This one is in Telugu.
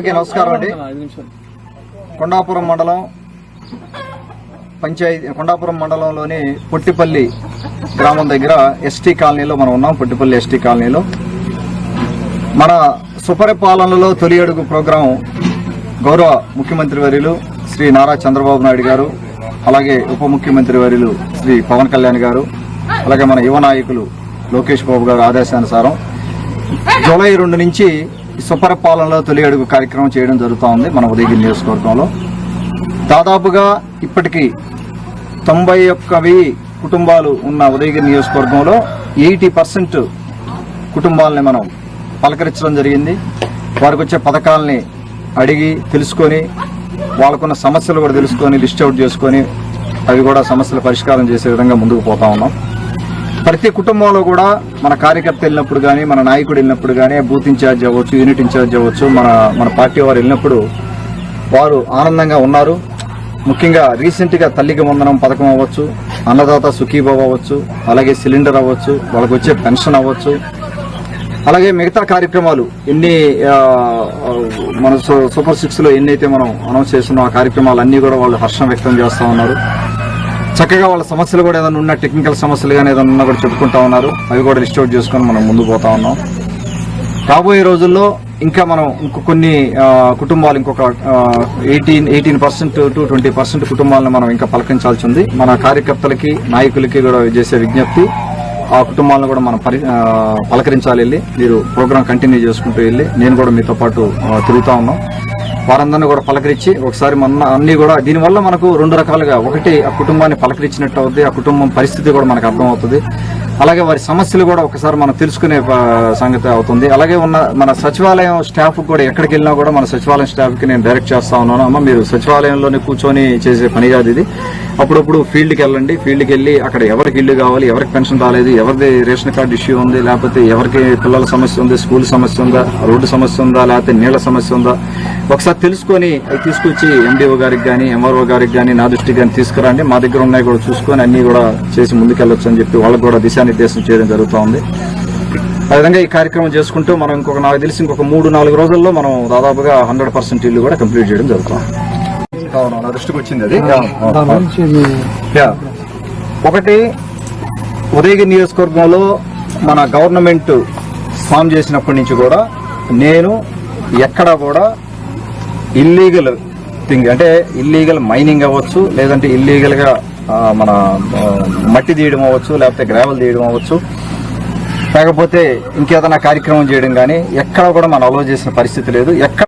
నమస్కారం అండి. కొండాపురం మండలం పంచాయతీ కొండాపురం మండలంలోని పొట్టిపల్లి గ్రామం దగ్గర ఎస్టీ కాలనీలో మనం ఉన్నాం. పొట్టిపల్లి ఎస్టీ కాలనీలో మన సుపరిపాలనలో తొలి అడుగు ప్రోగ్రాం గౌరవ ముఖ్యమంత్రి వర్యులు శ్రీ నారా చంద్రబాబు నాయుడు గారు, అలాగే ఉప ముఖ్యమంత్రి వర్యులు శ్రీ పవన్ కళ్యాణ్ గారు, అలాగే మన యువ నాయకులు లోకేష్ బాబు గారు ఆదేశానుసారం జూలై 2 నుంచి సుపరిపాలనలో తొలి అడుగు కార్యక్రమం చేయడం జరుగుతూ ఉంది. మన ఉదయగిరి నియోజకవర్గంలో దాదాపుగా ఇప్పటికీ 91,000 కుటుంబాలు ఉన్న ఉదయగిరి నియోజకవర్గంలో 80% కుటుంబాలని మనం పలకరించడం జరిగింది. వారికి వచ్చే పథకాలని అడిగి తెలుసుకొని, వాళ్ళకున్న సమస్యలు కూడా తెలుసుకొని లిస్ట్ అవుట్ చేసుకొని అవి కూడా సమస్యల పరిష్కారం చేసే విధంగా ముందుకు పోతా ఉన్నాం. ప్రతి కుటుంబంలో కూడా మన కార్యకర్త వెళ్ళినప్పుడు కానీ, మన నాయకుడు వెళ్ళినప్పుడు కానీ, బూత్ ఇన్ఛార్జ్ అవ్వచ్చు, యూనిట్ ఇన్ఛార్జ్ అవ్వచ్చు, మన పార్టీ వారు వెళ్ళినప్పుడు వారు ఆనందంగా ఉన్నారు. ముఖ్యంగా రీసెంట్గా తల్లికి వందనం పథకం అవ్వచ్చు, అన్నదాత సుఖీభావ అవ్వచ్చు, అలాగే సిలిండర్ అవ్వచ్చు, వాళ్ళకి వచ్చే పెన్షన్ అవ్వచ్చు, అలాగే మిగతా కార్యక్రమాలు ఎన్ని మన సూపర్ 6లో ఎన్నైతే మనం అనౌన్స్ చేస్తున్నాం ఆ కార్యక్రమాలన్నీ కూడా వాళ్ళు హర్షం వ్యక్తం చేస్తూ ఉన్నారు. చక్కగా వాళ్ళ సమస్యలు కూడా ఏదైనా ఉన్న టెక్నికల్ సమస్యలు కానీ ఏదైనా ఉన్నా కూడా చెప్పుకుంటా ఉన్నారు. అవి కూడా లిస్ట్ అవుట్ చేసుకొని మనం ముందుకు పోతా ఉన్నాం. రాబోయే రోజుల్లో ఇంకా మనం కొన్ని కుటుంబాలు ఇంకొక 18% to 20% కుటుంబాలను మనం ఇంకా పలకరించాల్సి ఉంది. మన కార్యకర్తలకి నాయకులకి కూడా చేసే విజ్ఞప్తి, ఆ కుటుంబాలను కూడా మనం పలకరించాలి. వెళ్ళి మీరు ప్రోగ్రాం కంటిన్యూ చేసుకుంటూ వెళ్ళి నేను కూడా మీతో పాటు తిరుగుతా ఉన్నాం. వారందరినీ కూడా పలకరించి ఒకసారి అన్ని కూడా దీనివల్ల మనకు 2 రకాలుగా, ఒకటి ఆ కుటుంబాన్ని పలకరించినట్టు అవుతుంది, ఆ కుటుంబం పరిస్థితి కూడా మనకు అర్థం అవుతుంది, అలాగే వారి సమస్యలు కూడా ఒకసారి మనం తెలుసుకునే సంగతి అవుతుంది. అలాగే మన సచివాలయం స్టాఫ్ కూడా ఎక్కడికి వెళ్ళినా కూడా మన సచివాలయం స్టాఫ్ కి నేను డైరెక్ట్ చేస్తా ఉన్నాను, అమ్మ మీరు సచివాలయంలోనే కూర్చొని చేసే పని కాదు ఇది, అప్పుడప్పుడు ఫీల్డ్కి వెళ్ళండి. ఫీల్డ్కి వెళ్ళి అక్కడ ఎవరికి ఇల్లు కావాలి, ఎవరికి పెన్షన్ రాలేదు, ఎవరిది రేషన్ కార్డు ఇష్యూ ఉంది, లేకపోతే ఎవరికి పిల్లల సమస్య ఉంది, స్కూల్ సమస్య ఉందా, రోడ్డు సమస్య ఉందా, లేకపోతే నీళ్ల సమస్య ఉందా, ఒకసారి తెలుసుకొని అవి తీసుకొచ్చి ఎండిఓ గారికి కానీ ఎంఆర్ఓ గారికి కానీ నా దృష్టికి కానీ తీసుకురండి. మా దగ్గర ఉన్నాయి కూడా చూసుకొని అన్ని కూడా చేసి ముందుకెళ్ళొచ్చు అని చెప్పి వాళ్ళకు కూడా దిశానిర్దేశం చేయడం జరుగుతూ ఉంది. ఆ విధంగా ఈ కార్యక్రమం చేసుకుంటూ మనం నాకు తెలిసి ఇంకొక 3-4 రోజుల్లో మనం దాదాపుగా 100% ఇల్లు కూడా కంప్లీట్ చేయడం జరుగుతుంది. నా దృష్టికి వచ్చింది అది. ఒకటి, ఉదయగిరి నియోజకవర్గంలో మన గవర్నమెంట్ ఫామ్ చేసినప్పటి నుంచి కూడా నేను ఎక్కడా కూడా ఇల్లీగల్ థింగ్ అంటే ఇల్లీగల్ మైనింగ్ అవ్వచ్చు, లేదంటే ఇల్లీగల్ గా మన మట్టి తీయడం అవ్వచ్చు, లేకపోతే గ్రావెల్ తీయడం అవ్వచ్చు, లేకపోతే ఇంకేదైనా కార్యక్రమం చేయడం కానీ ఎక్కడ కూడా మనం అలో చేసిన పరిస్థితి లేదు. ఎక్కడ